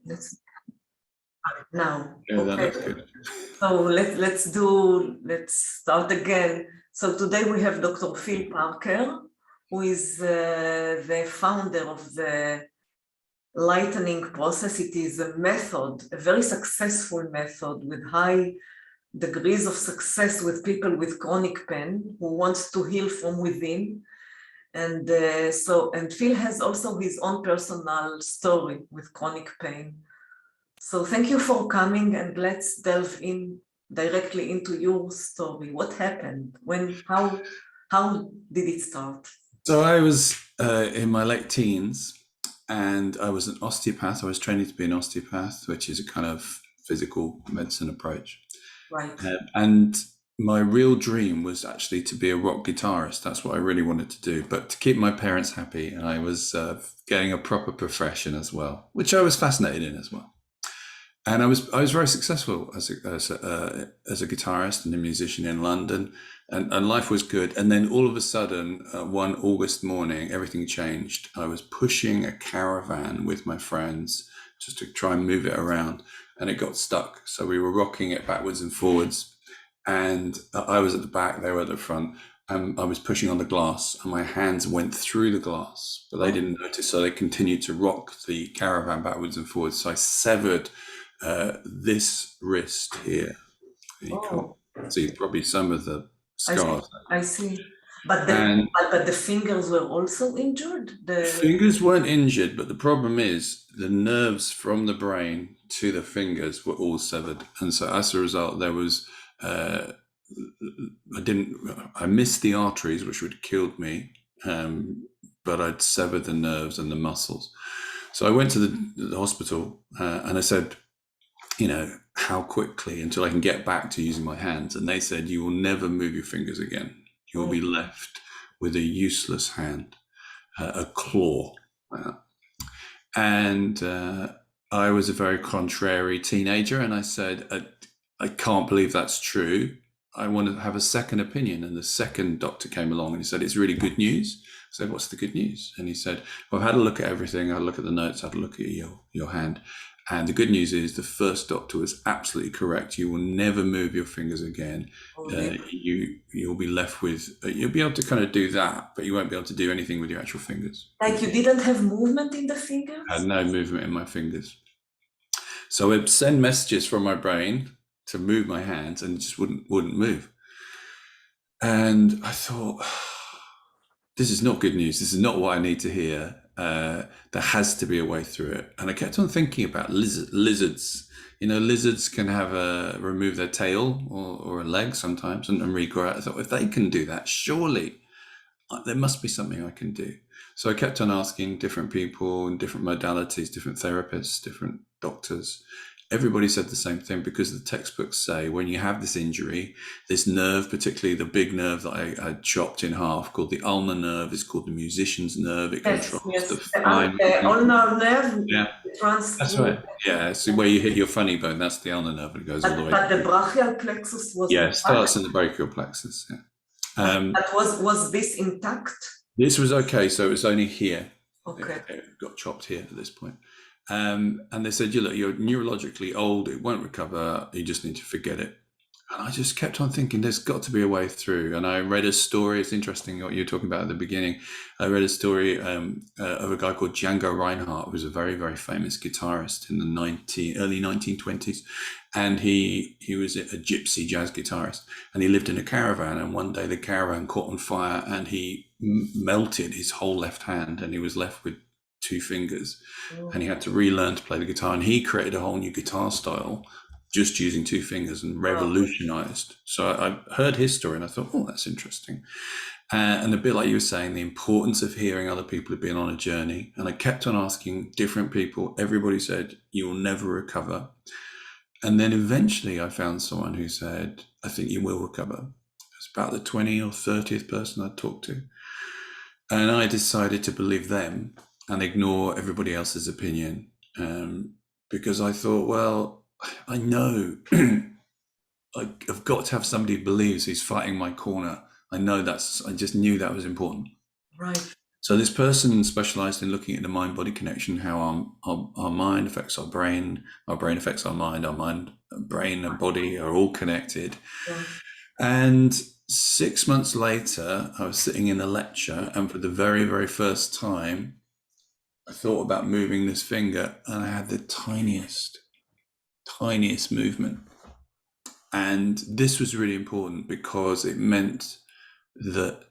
let's now. Yeah, that okay. looks good. So let's start again. So today we have Dr. Phil Parker, who is the founder of the lightening process. It is a method, a very successful method with high degrees of success with people with chronic pain who wants to heal from within. And Phil has also his own personal story with chronic pain. So thank you for coming, and let's delve in directly into your story. What happened? How did it start? So I was in my late teens, and I was an osteopath. I was training to be an osteopath, which is a kind of physical medicine approach. Right. And my real dream was actually to be a rock guitarist. That's what I really wanted to do, but to keep my parents happy. And I was getting a proper profession as well, which I was fascinated in as well. And I was very successful as a guitarist and a musician in London, and life was good. And then all of a sudden, one August morning, everything changed. I was pushing a caravan with my friends just to try and move it around, and it got stuck. So we were rocking it backwards and forwards, and I was at the back, they were at the front, and I was pushing on the glass, and my hands went through the glass, but they didn't notice. So they continued to rock the caravan backwards and forwards. So I severed this wrist here. You can't see probably some of the scars. I see. But the fingers were also injured? The fingers weren't injured, but the problem is the nerves from the brain to the fingers were all severed. And so as a result, there was, I missed the arteries, which would have killed me, but I'd severed the nerves and the muscles. So I went to the hospital and I said, how quickly until I can get back to using my hands? And they said, you will never move your fingers again. You will be left with a useless hand, a claw. And I was a very contrary teenager, and I said, I can't believe that's true. I want to have a second opinion. And the second doctor came along and he said, it's really good news. I said, what's the good news? And he said, well, I've had a look at everything. I had a look at the notes. I had a look at your hand. And the good news is the first doctor was absolutely correct. You will never move your fingers again. You'll be left with, you'll be able to kind of do that, but you won't be able to do anything with your actual fingers. Like you didn't have movement in the fingers? I had no movement in my fingers. So I would send messages from my brain to move my hands, and it just wouldn't move. And I thought, this is not good news. This is not what I need to hear. There has to be a way through it. And I kept on thinking about lizards. Lizards can remove their tail or a leg sometimes and regrow it. I thought, if they can do that, surely there must be something I can do. So I kept on asking different people and different modalities, different therapists, different doctors. Everybody said the same thing, because the textbooks say when you have this injury, this nerve, particularly the big nerve that I chopped in half, called the ulnar nerve, is called the musician's nerve. It controls the fine. The ulnar nerve. Yeah, that's right. Yeah, so where you hit your funny bone, that's the ulnar nerve, and it goes all the way. But the brachial plexus was. Yeah, it starts in the brachial plexus. Yeah. But was this intact? This was okay. So it was only here. Okay. It got chopped here at this point. And they said, you're neurologically old, it won't recover, you just need to forget it. And I just kept on thinking, there's got to be a way through. And I read a story, it's interesting what you were talking about at the beginning. I read a story of a guy called Django Reinhardt, who was a very, very famous guitarist in the early 1920s. And he was a gypsy jazz guitarist, and he lived in a caravan. And one day the caravan caught on fire, and he melted his whole left hand, and he was left with 2 fingers, and he had to relearn to play the guitar. And he created a whole new guitar style just using 2 fingers, and revolutionized. So I heard his story and I thought, oh, that's interesting. And a bit like you were saying, the importance of hearing other people have been on a journey. And I kept on asking different people. Everybody said, you will never recover. And then eventually I found someone who said, I think you will recover. It's about the 20th or 30th person I talked to. And I decided to believe them and ignore everybody else's opinion, because I thought, well, I know I've got to have somebody who believes, who's fighting my corner. I just knew that was important. Right. So this person specialized in looking at the mind-body connection, how our mind affects our brain affects our mind, brain and body are all connected. Yeah. And 6 months later, I was sitting in a lecture, and for the very, very first time, I thought about moving this finger, and I had the tiniest movement. And this was really important because it meant that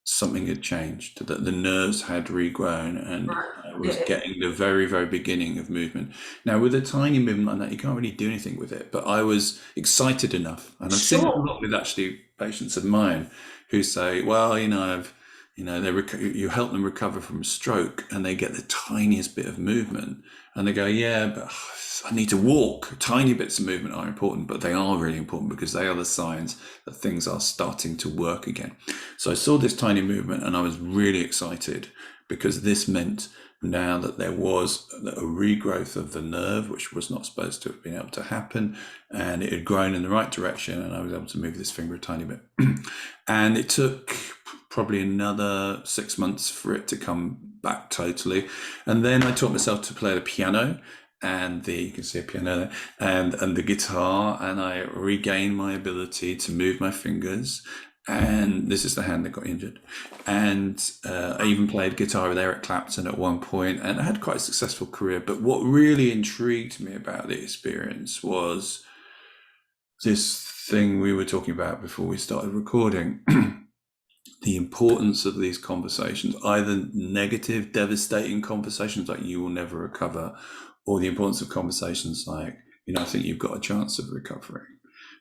something had changed, that the nerves had regrown, and I was getting the very, very beginning of movement. Now, with a tiny movement like that, you can't really do anything with it, but I was excited enough. And I've seen it a lot with actually patients of mine who say, well, you help them recover from a stroke and they get the tiniest bit of movement. And they go, yeah, but I need to walk. Tiny bits of movement are important, but they are really important because they are the signs that things are starting to work again. So I saw this tiny movement and I was really excited because this meant now that there was a regrowth of the nerve, which was not supposed to have been able to happen, and it had grown in the right direction, and I was able to move this finger a tiny bit. And it took probably another 6 months for it to come back totally. And then I taught myself to play the piano, and you can see a piano there, and the guitar, and I regained my ability to move my fingers. And this is the hand that got injured. And I even played guitar with Eric Clapton at one point, and I had quite a successful career. But what really intrigued me about the experience was this thing we were talking about before we started recording. The importance of these conversations, either negative, devastating conversations like you will never recover, or the importance of conversations like, I think you've got a chance of recovering.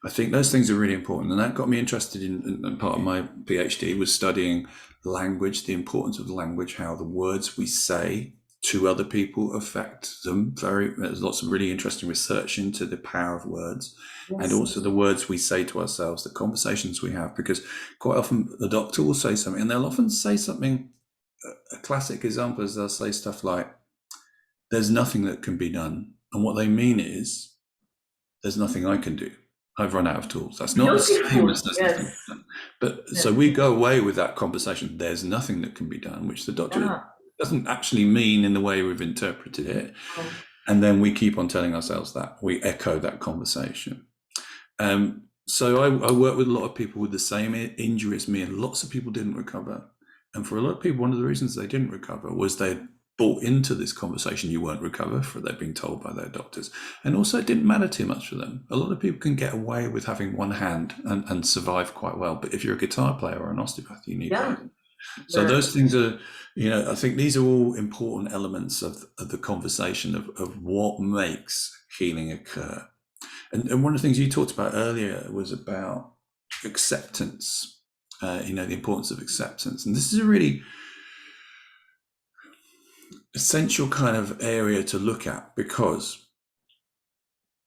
I think those things are really important. And that got me interested in part of my PhD was studying language, the importance of language, how the words we say to other people affect them. There's lots of really interesting research into the power of words. Yes. And also the words we say to ourselves, the conversations we have, because quite often the doctor will say something and they'll often say something, a classic example is they'll say stuff like, there's nothing that can be done. And what they mean is, there's nothing I can do. I've run out of tools. That's not the same as there's nothing done. But so we go away with that conversation, there's nothing that can be done, which the doctor doesn't actually mean in the way we've interpreted it. And then we keep on telling ourselves that. We echo that conversation. So I work with a lot of people with the same injury as me, and lots of people didn't recover. And for a lot of people, one of the reasons they didn't recover was they bought into this conversation, you won't recover, for they've been told by their doctors. And also it didn't matter too much for them. A lot of people can get away with having one hand and survive quite well. But if you're a guitar player or an osteopath, you need both. So those things are, I think these are all important elements of the conversation of what makes healing occur. And one of the things you talked about earlier was about acceptance, the importance of acceptance. And this is a really essential kind of area to look at, because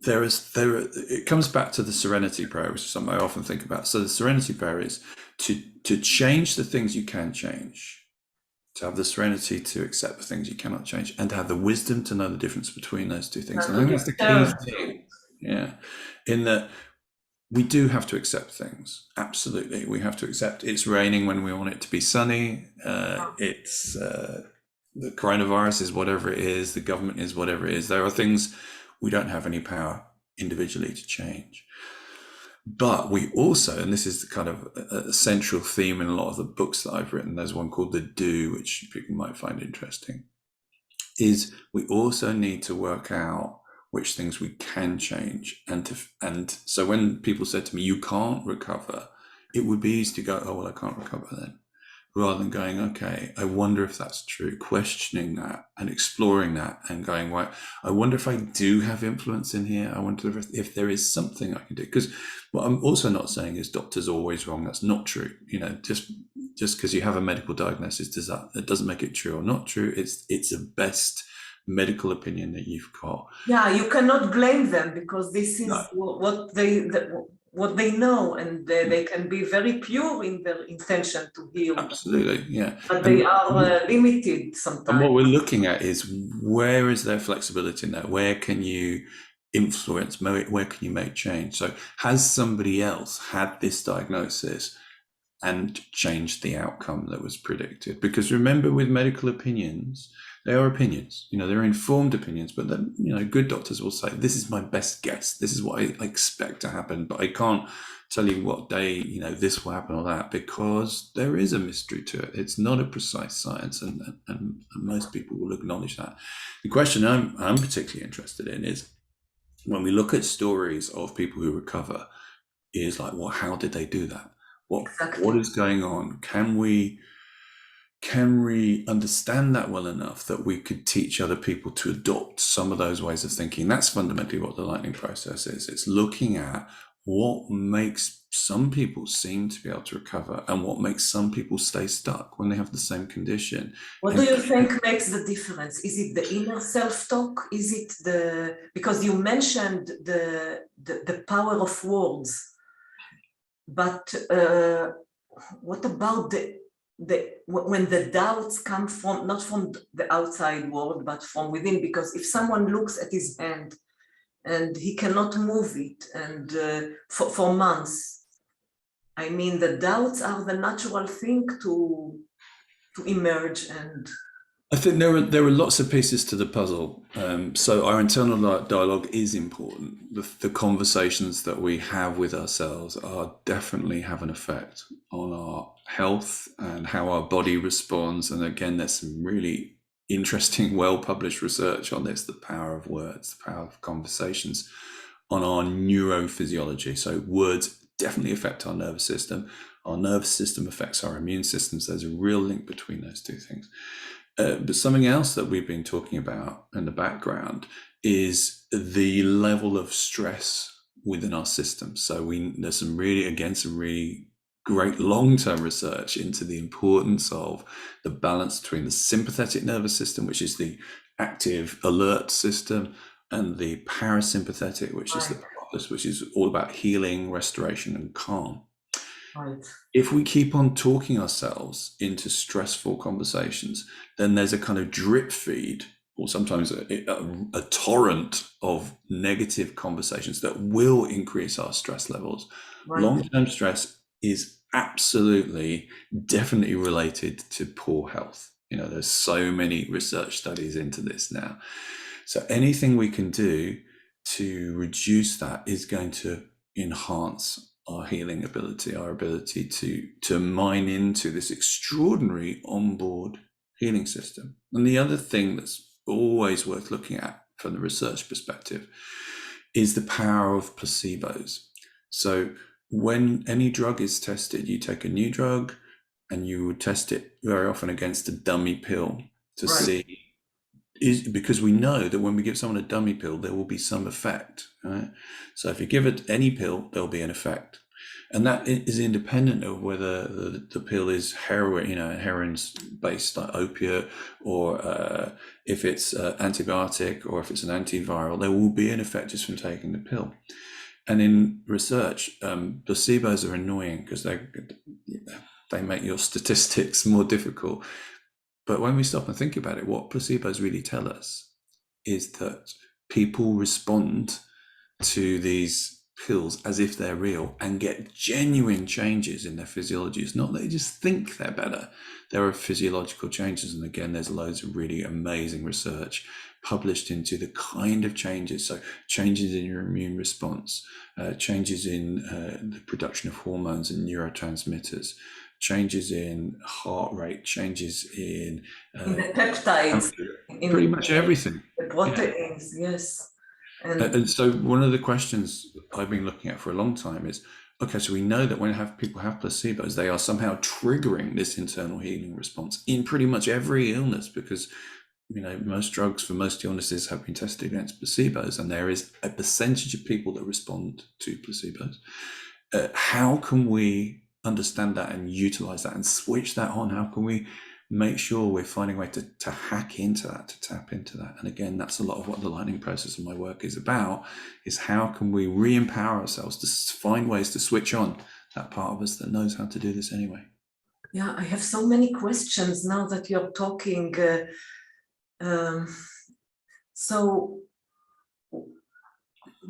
it comes back to the serenity prayer, which is something I often think about. So the serenity prayer is to change the things you can change, to have the serenity to accept the things you cannot change, and to have the wisdom to know the difference between those two things. And I think that's the key thing. Yeah. In that we do have to accept things. Absolutely. We have to accept it's raining when we want it to be sunny. It's the coronavirus is whatever it is, the government is whatever it is. There are things we don't have any power individually to change. But we also, and this is kind of a central theme in a lot of the books that I've written, there's one called The Do, which people might find interesting, is we also need to work out which things we can change. And so when people said to me, you can't recover, it would be easy to go, oh, well, I can't recover then. Rather than going, okay, I wonder if that's true, questioning that and exploring that and going, right, I wonder if I do have influence in here. I wonder if there is something I can do. Because what I'm also not saying is doctors are always wrong. That's not true. Just because you have a medical diagnosis, that doesn't make it true or not true. It's the best medical opinion that you've got. Yeah, you cannot blame them, because this is what they know, and they can be very pure in their intention to heal. Absolutely, yeah. But they are limited sometimes. And what we're looking at is, where is there flexibility in that? Where can you influence? Where can you make change? So has somebody else had this diagnosis and changed the outcome that was predicted. Because remember, with medical opinions, they are opinions, they're informed opinions, but then, good doctors will say, this is my best guess. This is what I expect to happen, but I can't tell you what day, this will happen or that, because there is a mystery to it. It's not a precise science, and most people will acknowledge that. The question I'm particularly interested in is, when we look at stories of people who recover, is like, well, how did they do that? What is going on? Can we understand that well enough that we could teach other people to adopt some of those ways of thinking? That's fundamentally what the lightening process is. It's looking at what makes some people seem to be able to recover and what makes some people stay stuck when they have the same condition. What do you think makes the difference? Is it the inner self-talk? Is it because you mentioned the power of words, but what about when the doubts come from, not from the outside world, but from within? Because if someone looks at his hand and he cannot move it, and for months, I mean, the doubts are the natural thing to emerge. And I think there are lots of pieces to the puzzle. So our internal dialogue is important. The conversations that we have with ourselves definitely have an effect on our health and how our body responds. And again, there's some really interesting, well-published research on this, the power of words, the power of conversations on our neurophysiology. So words definitely affect our nervous system. Our nervous system affects our immune systems. There's a real link between those two things. But something else that we've been talking about in the background is the level of stress within our system. So there's some really great long-term research into the importance of the balance between the sympathetic nervous system, which is the active alert system, and the parasympathetic, which is the process, which is all about healing, restoration, and calm. right. If we keep on talking ourselves into stressful conversations, then there's a kind of drip feed, or sometimes a torrent of negative conversations that will increase our stress levels. Right. Long-term stress is absolutely, definitely related to poor health. There's so many research studies into this now. So anything we can do to reduce that is going to enhance our healing ability, our ability to mine into this extraordinary onboard healing system. And the other thing that's always worth looking at from the research perspective is the power of placebos. So when any drug is tested, you take a new drug and you would test it very often against a dummy pill to see, because we know that when we give someone a dummy pill, there will be some effect, right? So if you give it any pill, there'll be an effect. And that is independent of whether the pill is heroin, heroin's based like opiate, or if it's antibiotic, or if it's an antiviral, there will be an effect just from taking the pill. And in research, placebos are annoying because they make your statistics more difficult. But when we stop and think about it, what placebos really tell us is that people respond to these pills as if they're real and get genuine changes in their physiology. It's not that they just think they're better. There are physiological changes. And again, there's loads of really amazing research published into the kind of changes. So changes in your immune response, changes in the production of hormones and neurotransmitters, changes in heart rate, changes in the peptides, pretty much everything. The proteins, yes. And so one of the questions I've been looking at for a long time is, okay, so we know that when people have placebos, they are somehow triggering this internal healing response in pretty much every illness, because most drugs for most illnesses have been tested against placebos, and there is a percentage of people that respond to placebos. How can we understand that and utilize that and switch that on? How can we make sure we're finding a way to hack into that, to tap into that? And again, that's a lot of what the lightening process of my work is about, is how can we re-empower ourselves to find ways to switch on that part of us that knows how to do this anyway. Yeah, I have so many questions now that you're talking. So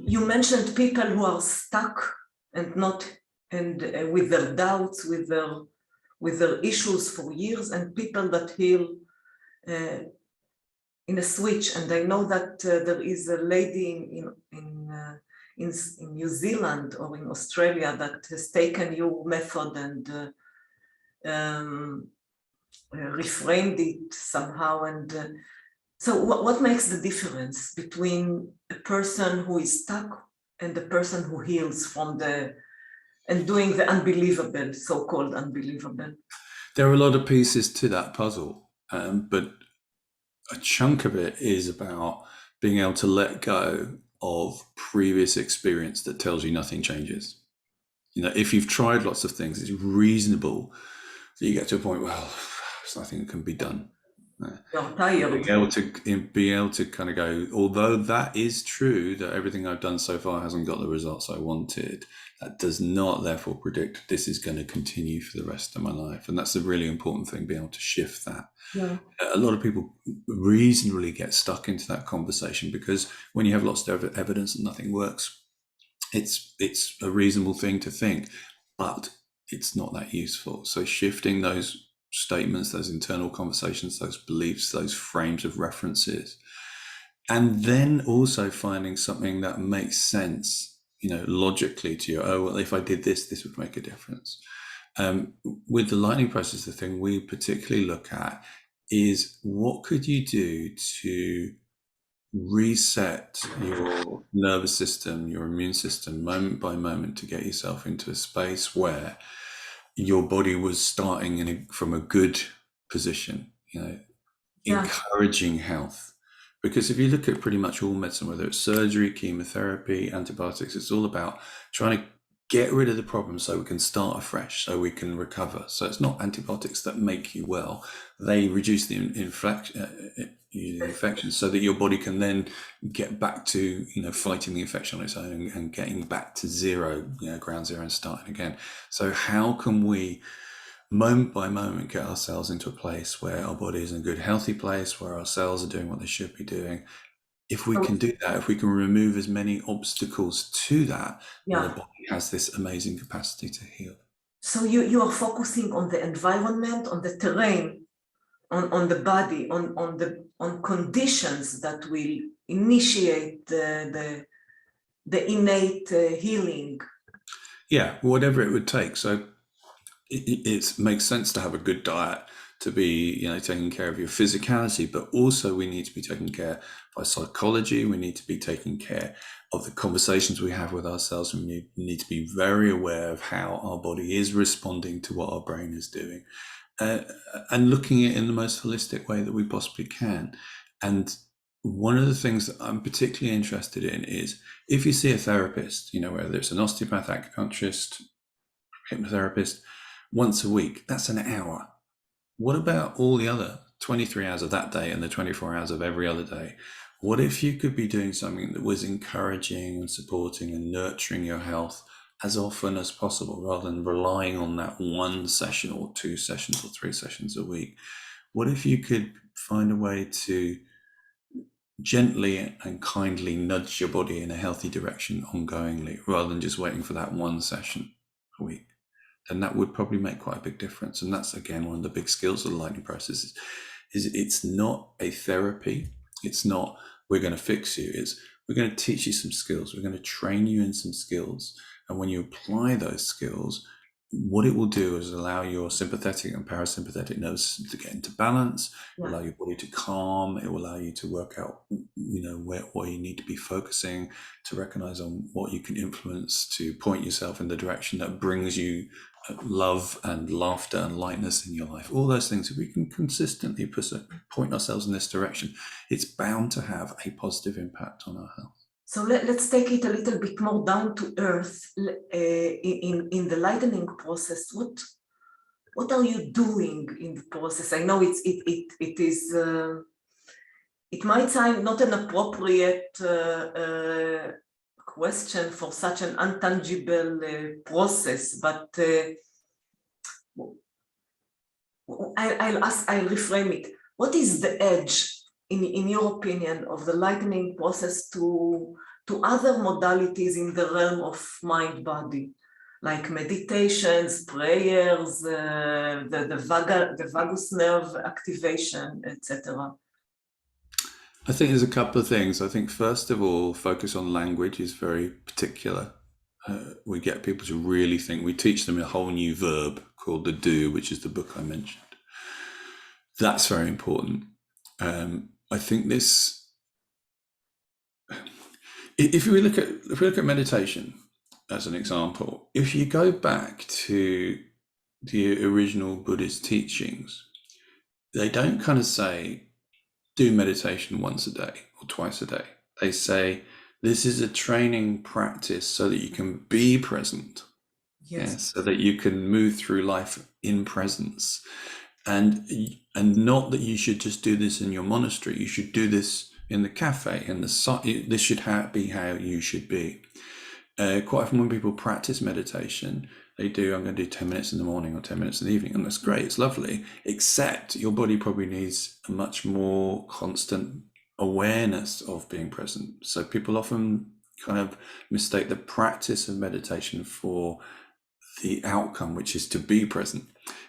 you mentioned people who are stuck and not and with their doubts, with their issues for years, and people that heal in a switch. And I know that there is a lady in New Zealand or in Australia that has taken your method and reframed it somehow. And so what makes the difference between a person who is stuck and the person who heals from and doing the unbelievable, so-called unbelievable? There are a lot of pieces to that puzzle, but a chunk of it is about being able to let go of previous experience that tells you nothing changes. You know, if you've tried lots of things, it's reasonable that you get to a point, well, there's nothing that can be done. You're tired. Be able to kind of go, although that is true, that everything I've done so far hasn't got the results I wanted, that does not therefore predict this is going to continue for the rest of my life. And that's a really important thing, being able to shift that. Yeah. A lot of people reasonably get stuck into that conversation because when you have lots of evidence that nothing works, it's a reasonable thing to think, but it's not that useful. So shifting those statements, those internal conversations, those beliefs, those frames of references, and then also finding something that makes sense, you know, logically to you. Oh, well, if I did this, this would make a difference. With the lightening process, the thing we particularly look at is what could you do to reset your nervous system, your immune system, moment by moment, to get yourself into a space where your body was starting from a good position, you know, encouraging health. Because if you look at pretty much all medicine, whether it's surgery, chemotherapy, antibiotics, it's all about trying to get rid of the problem so we can start afresh, so we can recover. So it's not antibiotics that make you well. They reduce the infection so that your body can then get back to, you know, fighting the infection on its own and getting back to zero, you know, ground zero, and starting again. So how can we moment by moment get ourselves into a place where our body is in a good, healthy place, where our cells are doing what they should be doing? If we can do that, if we can remove as many obstacles to that, then the body has this amazing capacity to heal. So you are focusing on the environment, on the terrain, on the body, on conditions that will initiate the innate healing. Yeah, whatever it would take. So it makes sense to have a good diet, to be, you know, taking care of your physicality, but also we need to be taking care of our psychology. We need to be taking care of the conversations we have with ourselves. We need to be very aware of how our body is responding to what our brain is doing, and looking at it in the most holistic way that we possibly can. And one of the things that I'm particularly interested in is if you see a therapist, you know, whether it's an osteopath, acupuncturist, hypnotherapist, once a week, that's an hour. What about all the other 23 hours of that day and the 24 hours of every other day? What if you could be doing something that was encouraging and supporting and nurturing your health as often as possible, rather than relying on that one session or 2 sessions or 3 sessions a week? What if you could find a way to gently and kindly nudge your body in a healthy direction ongoingly, rather than just waiting for that one session a week? And that would probably make quite a big difference. And that's, again, one of the big skills of the lightening process is it's not a therapy. It's not, we're going to fix you. It's, we're going to teach you some skills. We're going to train you in some skills. And when you apply those skills, what it will do is allow your sympathetic and parasympathetic nervous system to get into balance, allow your body to calm. It will allow you to work out, you know, what you need to be focusing, to recognize on what you can influence, to point yourself in the direction that brings you love and laughter and lightness in your life. All those things, if we can consistently point ourselves in this direction, it's bound to have a positive impact on our health. So let's take it a little bit more down to earth. In the lightening process, what are you doing in the process? I know it might sound not an appropriate question for such an intangible process, but I'll reframe it. What is the edge, in your opinion, of the lightening process to other modalities in the realm of mind-body? like meditations, prayers, the vagus nerve activation, etc.? I think there's a couple of things. I think first of all, focus on language is very particular. We get people to really think. We teach them a whole new verb called the do, which is the book I mentioned. That's very important. I think this. If we look at meditation as an example, if you go back to the original Buddhist teachings, they don't kind of say do meditation once a day or twice a day. They say this is a training practice so that you can be present. Yes. So that you can move through life in presence, and not that you should just do this in your monastery. You should do this in the cafe, this should be how you should be. Quite often when people practice meditation, they do, I'm going to do 10 minutes in the morning or 10 minutes in the evening, and that's great, it's lovely, except your body probably needs a much more constant awareness of being present. So people often kind of mistake the practice of meditation for the outcome, which is to be present.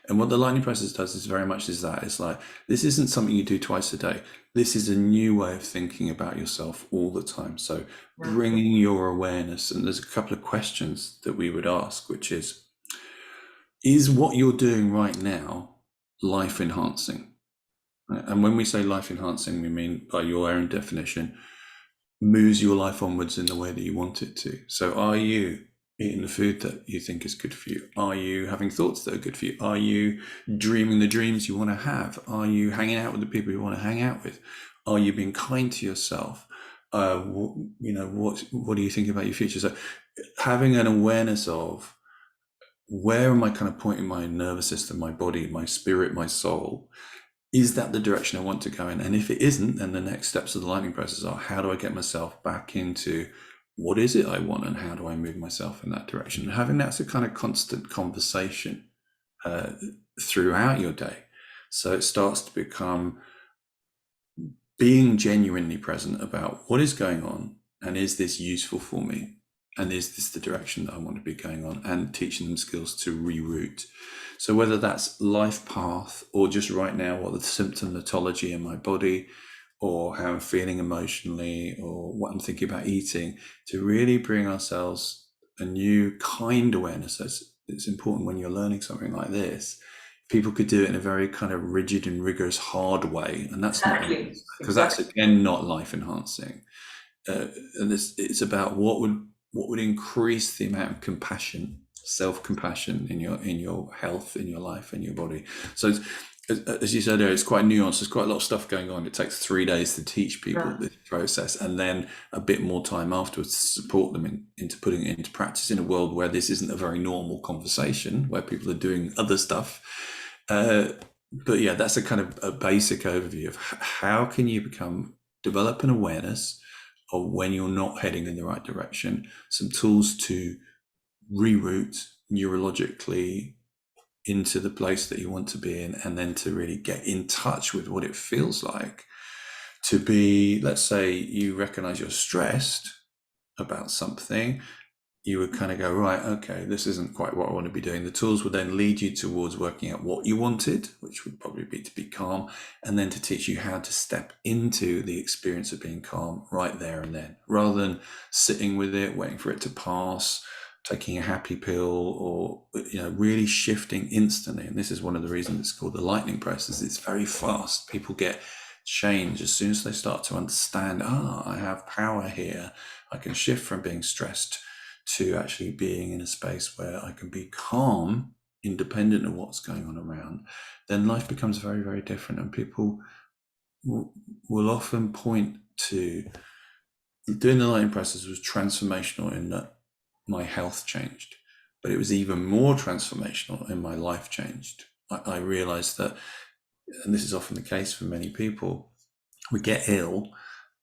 And what the lightning process does is very much is that. It's like, this isn't something you do twice a day. This is a new way of thinking about yourself all the time. So bringing your awareness, and there's a couple of questions that we would ask, which is what you're doing right now life enhancing? And when we say life enhancing, we mean, by your own definition, moves your life onwards in the way that you want it to. So are you eating the food that you think is good for you? Are you having thoughts that are good for you? Are you dreaming the dreams you want to have? Are you hanging out with the people you want to hang out with? Are you being kind to yourself? What do you think about your future? So having an awareness of where am I kind of pointing my nervous system, my body, my spirit, my soul? Is that the direction I want to go in? And if it isn't, then the next steps of the lightning process are, how do I get myself back into what is it I want, and how do I move myself in that direction? And having that's a kind of constant conversation throughout your day. So it starts to become being genuinely present about what is going on, and is this useful for me? And is this the direction that I want to be going on? And teaching them skills to reroute. So whether that's life path, or just right now, what the symptomatology in my body, or how I'm feeling emotionally, or what I'm thinking about eating, to really bring ourselves a new kind awareness. It's important when you're learning something like this. People could do it in a very kind of rigid and rigorous, hard way, and that's Exactly. because that's again not life enhancing. And it's about what would increase the amount of compassion, self-compassion in your health, in your life, in your body. So as you said earlier, it's quite nuanced. There's quite a lot of stuff going on. It takes 3 days to teach people this process, and then a bit more time afterwards to support them into putting it into practice in a world where this isn't a very normal conversation, where people are doing other stuff. But yeah, that's a kind of a basic overview of how can you develop an awareness of when you're not heading in the right direction, some tools to reroute neurologically into the place that you want to be in, and then to really get in touch with what it feels like to be, let's say you recognize you're stressed about something, you would kind of go, right, okay, this isn't quite what I want to be doing. The tools would then lead you towards working out what you wanted, which would probably be to be calm, and then to teach you how to step into the experience of being calm right there and then, rather than sitting with it, waiting for it to pass, taking a happy pill, or really shifting instantly. And this is one of the reasons it's called the lightning process. It's very fast. People get change as soon as they start to understand, I have power here. I can shift from being stressed to actually being in a space where I can be calm, independent of what's going on around. Then life becomes very, very different. And people will often point to doing the lightning process was transformational in that my health changed, but it was even more transformational in my life changed. I realized that, and this is often the case for many people, we get ill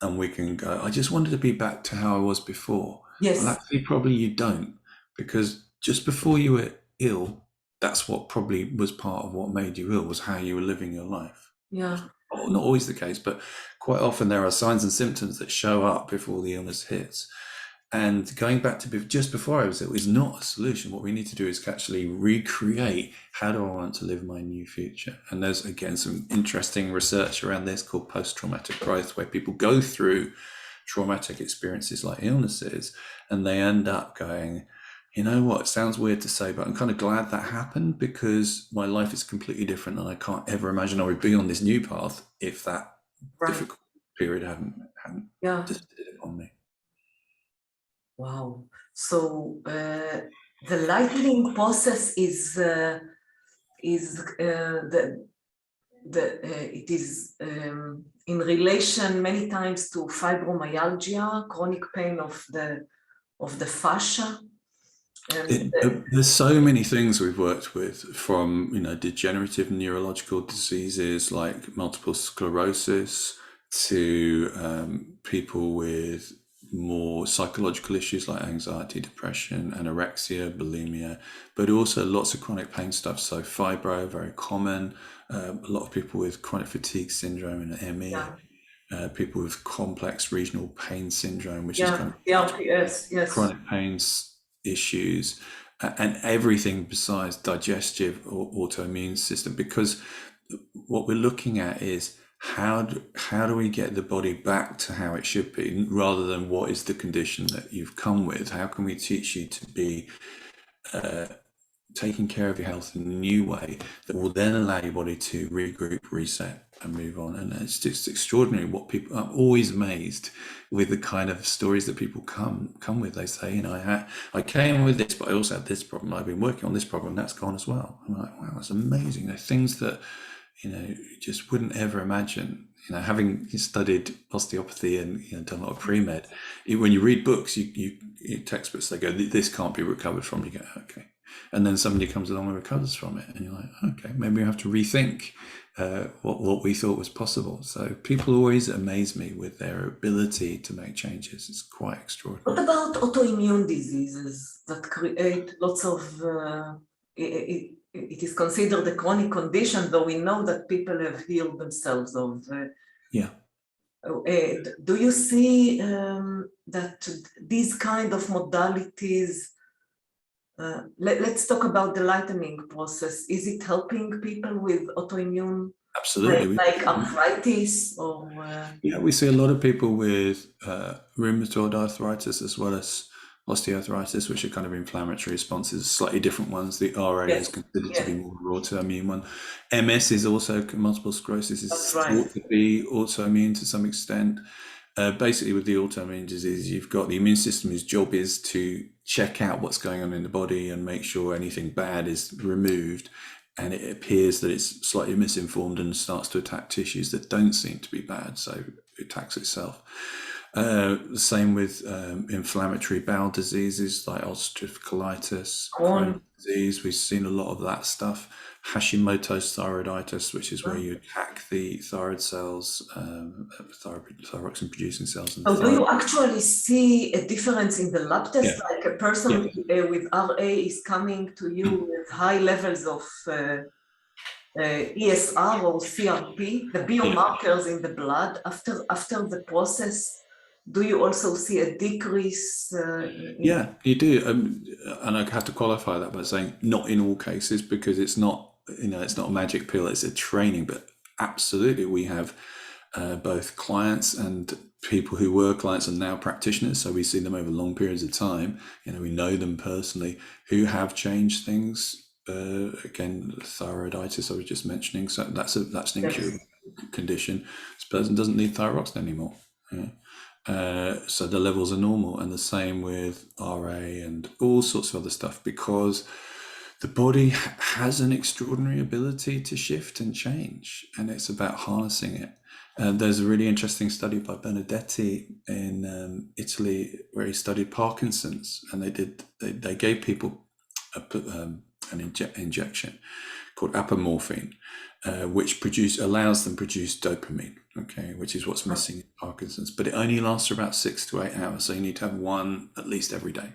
and we can go, I just wanted to be back to how I was before. Yes. Well, actually, probably you don't, because just before you were ill, that's what probably was part of what made you ill, was how you were living your life. Yeah. Not always the case, but quite often there are signs and symptoms that show up before the illness hits. And going back to just before I was ill is not a solution. What we need to do is actually recreate, how do I want to live my new future? And there's, again, some interesting research around this called post-traumatic growth, where people go through traumatic experiences like illnesses and they end up going, you know what, it sounds weird to say, but I'm kind of glad that happened, because my life is completely different and I can't ever imagine I would be on this new path if that difficult period hadn't visited upon me. Wow. So the lightening process is it is in relation many times to fibromyalgia, chronic pain of the fascia. There's so many things we've worked with, from degenerative neurological diseases like multiple sclerosis to people with more psychological issues like anxiety, depression, anorexia, bulimia, but also lots of chronic pain stuff. So fibro, very common. A lot of people with chronic fatigue syndrome and ME. People with complex regional pain syndrome, which is kind of chronic pains issues, and everything besides digestive or autoimmune system. Because what we're looking at is how do we get the body back to how it should be, rather than what is the condition that you've come with. How can we teach you to be taking care of your health in a new way that will then allow your body to regroup, reset, and move on? And it's just extraordinary what people, I'm always amazed with the kind of stories that people come with. They say, I came with this, but I also had this problem. I've been working on this problem, that's gone as well. I'm like, wow, that's amazing. They're things that you just wouldn't ever imagine. Having studied osteopathy and done a lot of pre-med, when you read books, you textbooks, they go, this can't be recovered from. You go, okay. And then somebody comes along and recovers from it, and you're like, okay, maybe we have to rethink what we thought was possible. So people always amaze me with their ability to make changes. It's quite extraordinary. What about autoimmune diseases that create lots of, it is considered a chronic condition, though we know that people have healed themselves of. Do you see that these kind of modalities, let's talk about the lightening process. Is it helping people with autoimmune? Absolutely. Like arthritis or? Yeah, we see a lot of people with rheumatoid arthritis as well as osteoarthritis, which are kind of inflammatory responses, slightly different ones. The RA is considered to be more an autoimmune one. MS is also, multiple sclerosis is thought to be autoimmune to some extent. Basically, with the autoimmune disease, you've got the immune system whose job is to check out what's going on in the body and make sure anything bad is removed. And it appears that it's slightly misinformed and starts to attack tissues that don't seem to be bad, so it attacks itself. The same with inflammatory bowel diseases like ulcerative colitis, Crohn's disease. We've seen a lot of that stuff. Hashimoto's thyroiditis, which is where you attack the thyroid cells, thyroxine producing cells. So do you actually see a difference in the lab test? Like a person with RA is coming to you with high levels of ESR or CRP, the biomarkers in the blood. After the process, do you also see a decrease? Yeah, you do. And I have to qualify that by saying not in all cases, because it's not, it's not a magic pill, it's a training. But absolutely, we have both clients and people who were clients and now practitioners. So we see them over long periods of time. We know them personally who have changed things. Again, thyroiditis I was just mentioning. So that's an incurable condition. This person doesn't need thyroxine anymore. So the levels are normal, and the same with RA and all sorts of other stuff, because the body has an extraordinary ability to shift and change, and it's about harnessing it. There's a really interesting study by Benedetti in Italy where he studied Parkinson's, and they gave people an injection called apomorphine, which allows them to produce dopamine, which is what's missing in Parkinson's. But it only lasts for about 6 to 8 hours, so you need to have one at least every day.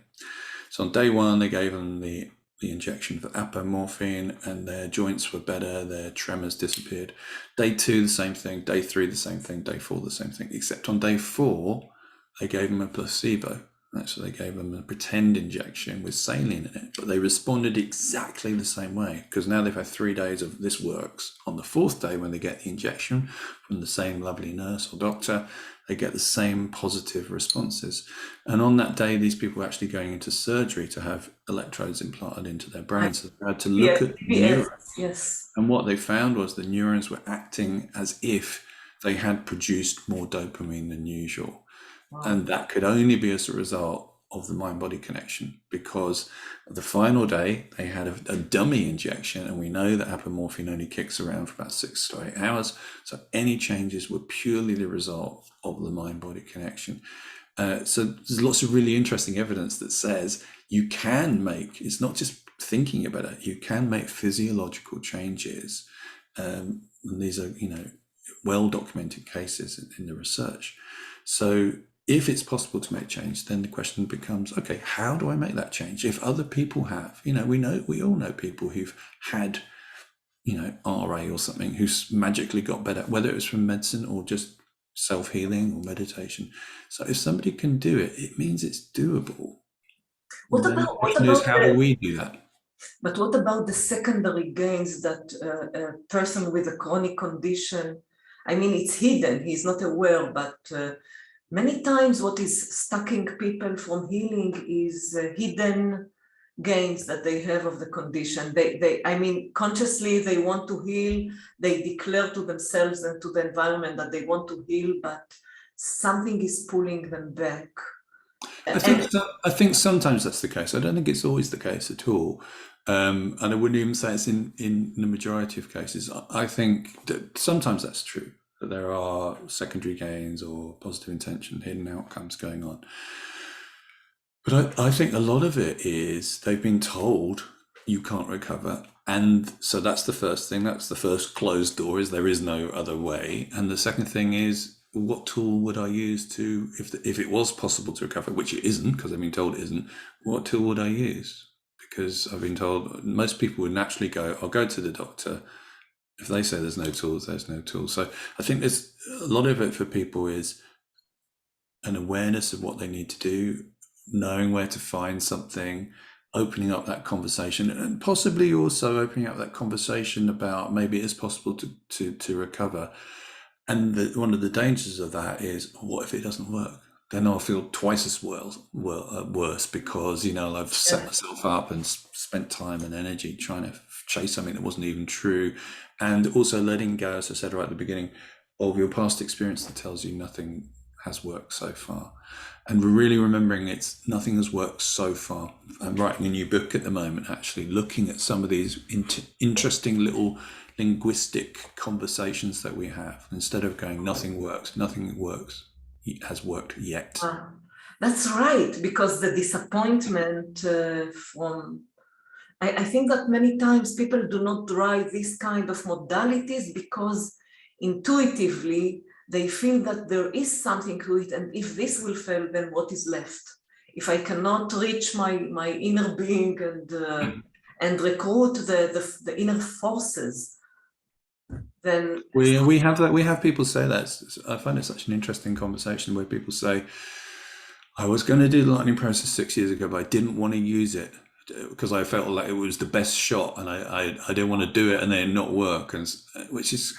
So on day 1, they gave them the injection for apomorphine, and their joints were better, their tremors disappeared. Day 2, the same thing. Day 3, the same thing. Day 4, the same thing. Except on day 4, they gave them a placebo, So they gave them a pretend injection with saline in it, but they responded exactly the same way, because now they've had 3 days of this works. On the 4th day, when they get the injection from the same lovely nurse or doctor, they get the same positive responses. And on that day, these people were actually going into surgery to have electrodes implanted into their brains. So they had to look at the neurons. Yes. And what they found was the neurons were acting as if they had produced more dopamine than usual. Wow. And that could only be as a result of the mind-body connection, because the final day they had a dummy injection, and we know that apomorphine only kicks around for about 6 to 8 hours. So any changes were purely the result of the mind-body connection. So there's lots of really interesting evidence that says you can make, it's not just thinking about it, you can make physiological changes. And these are, well-documented cases in the research. So if it's possible to make change, then the question becomes, okay, how do I make that change? If other people have, we all know people who've had, RA or something, who's magically got better, whether it was from medicine or just self-healing or meditation. So if somebody can do it, it means it's doable. What then about the question is, how do we do that? But what about the secondary gains that a person with a chronic condition, I mean, it's hidden, he's not aware, but many times what is stopping people from healing is hidden gains that they have of the condition. Consciously they want to heal, they declare to themselves and to the environment that they want to heal, but something is pulling them back. I think sometimes that's the case. I don't think it's always the case at all. And I wouldn't even say it's in the majority of cases. I think that sometimes that's true, that there are secondary gains or positive intention, hidden outcomes going on. But I think a lot of it is they've been told you can't recover. And so that's the first thing. That's the first closed door, is there is no other way. And the second thing is, what tool would I use to, if it was possible to recover, which it isn't, because I've been told it isn't, what tool would I use? Because I've been told most people would naturally go, I'll go to the doctor. If they say there's no tools, there's no tools. So I think there's a lot of it for people is an awareness of what they need to do, knowing where to find something, opening up that conversation, and possibly also opening up that conversation about maybe it's possible to recover. And one of the dangers of that is, what if it doesn't work? Then I'll feel twice as worse, because I've set myself up and spent time and energy trying to chase something that wasn't even true, and also letting go, as I said right at the beginning, of your past experience that tells you nothing has worked so far, and really remembering nothing has worked so far. I'm writing a new book at the moment, actually looking at some of these interesting little linguistic conversations that we have. Instead of going, nothing works, it has worked yet. That's right, because the disappointment I think that many times people do not try this kind of modalities because intuitively they feel that there is something to it, and if this will fail, then what is left? If I cannot reach my inner being and recruit the inner forces, then we have people say that. I find it such an interesting conversation where people say, I was going to do the lightning process 6 years ago, but I didn't want to use it because I felt like it was the best shot, and I didn't want to do it and then not work, and which is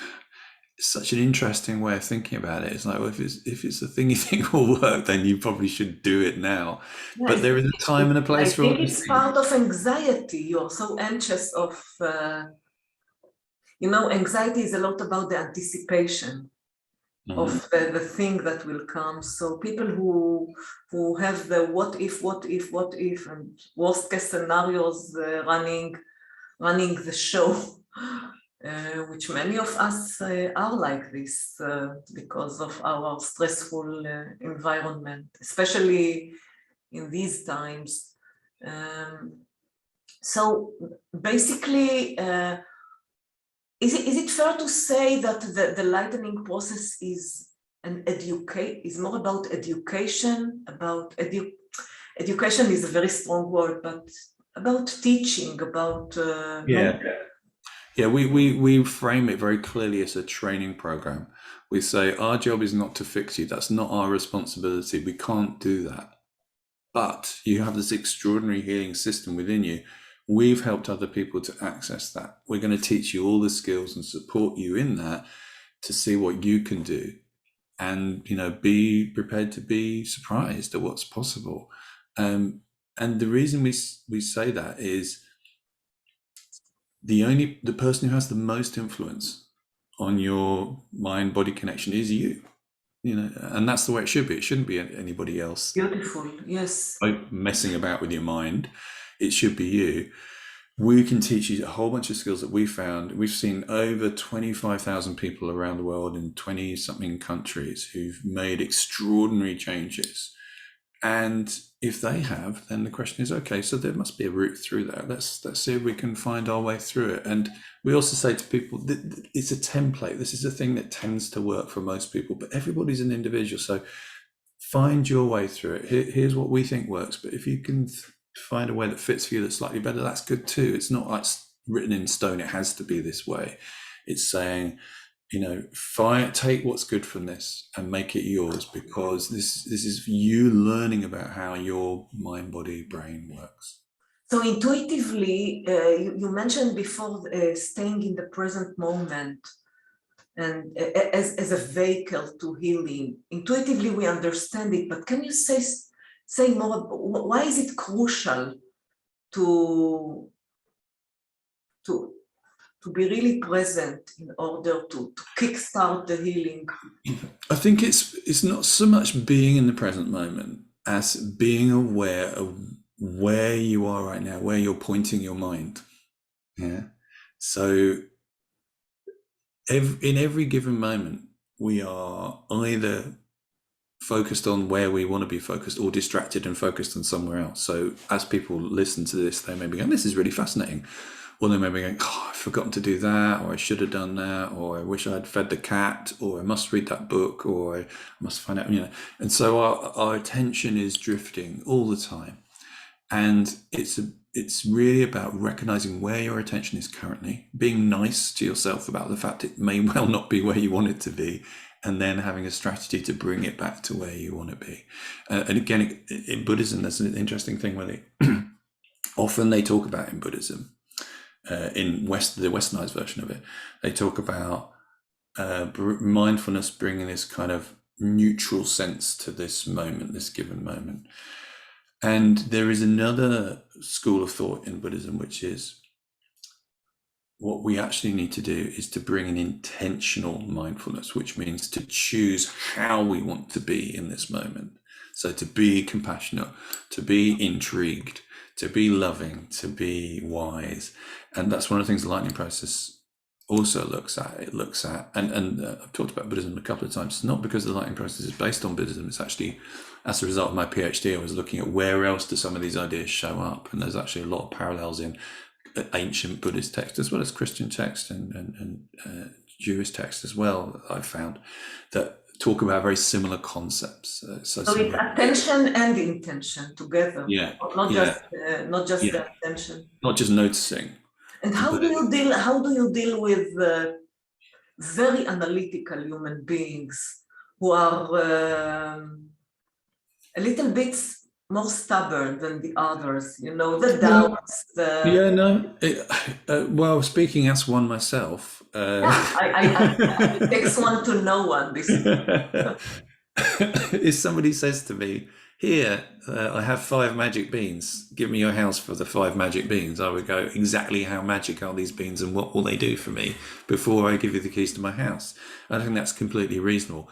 such an interesting way of thinking about it. It's like, well, if it's the thing you think will work, then you probably should do it now. Yeah, but there is a time and a place for it. I think it's part of anxiety. You're so anxious of, anxiety is a lot about the anticipation of the thing that will come. So people who have the what if, and worst case scenarios running the show, which many of us are like this because of our stressful environment, especially in these times. So basically, is it fair to say that the lightening process is more about education? Education is a very strong word, but about teaching, about Yeah, we frame it very clearly as a training program. We say our job is not to fix you. That's not our responsibility. We can't do that. but you have this extraordinary healing system within you. We've helped other people to access that. We're going to teach you all the skills and support you in that to see what you can do, and be prepared to be surprised at what's possible. And the reason we say that is the person who has the most influence on your mind body connection is you. And that's the way it should be. It shouldn't be anybody else. Beautiful, yes. Like messing about with your mind. It should be you. We can teach you a whole bunch of skills that we found. We've seen over 25,000 people around the world in 20 something countries who've made extraordinary changes. And if they have, then the question is, okay, so there must be a route through that. Let's see if we can find our way through it. And we also say to people that it's a template. This is a thing that tends to work for most people, but everybody's an individual. So find your way through it. Here's what we think works. But if you can find a way that fits for you that's slightly better, that's good too. It's not like written in stone, it has to be this way. It's saying, take what's good from this and make it yours, because this is you learning about how your mind, body, brain works. So intuitively, you mentioned before staying in the present moment and as a vehicle to healing. Intuitively, we understand it, but can you say more? Why is it crucial to be really present in order to kickstart the healing? I think it's not so much being in the present moment as being aware of where you are right now, where you're pointing your mind. Yeah. So in every given moment, we are either focused on where we want to be focused or distracted and focused on somewhere else. So as people listen to this, they may be going, this is really fascinating. Or they may be going, I've forgotten to do that, or I should have done that, or I wish I'd fed the cat, or I must read that book, or I must find out, And so our attention is drifting all the time. And it's really about recognizing where your attention is currently, being nice to yourself about the fact it may well not be where you want it to be, and then having a strategy to bring it back to where you want to be. And again, in Buddhism, there's an interesting thing where often they talk about in Buddhism, in the westernized version of it, they talk about mindfulness bringing this kind of neutral sense to this moment, this given moment. And there is another school of thought in Buddhism, which is what we actually need to do is to bring an intentional mindfulness, which means to choose how we want to be in this moment. So to be compassionate, to be intrigued, to be loving, to be wise. And that's one of the things the lightning process also looks at. It looks at, and I've talked about Buddhism a couple of times. It's not because the lightning process is based on Buddhism. It's actually, as a result of my PhD, I was looking at where else do some of these ideas show up. And there's actually a lot of parallels in ancient Buddhist texts, as well as Christian texts and Jewish texts as well, I've found, that talk about very similar concepts. So it's attention and intention together. Yeah. Not just the attention. Not just noticing. And how do you deal with very analytical human beings who are a little bit more stubborn than the others, the doubts. Well, speaking as one myself. It takes one to know one. If somebody says to me, here, I have 5 magic beans, give me your house for the 5 magic beans, I would go, exactly how magic are these beans and what will they do for me before I give you the keys to my house? I think that's completely reasonable.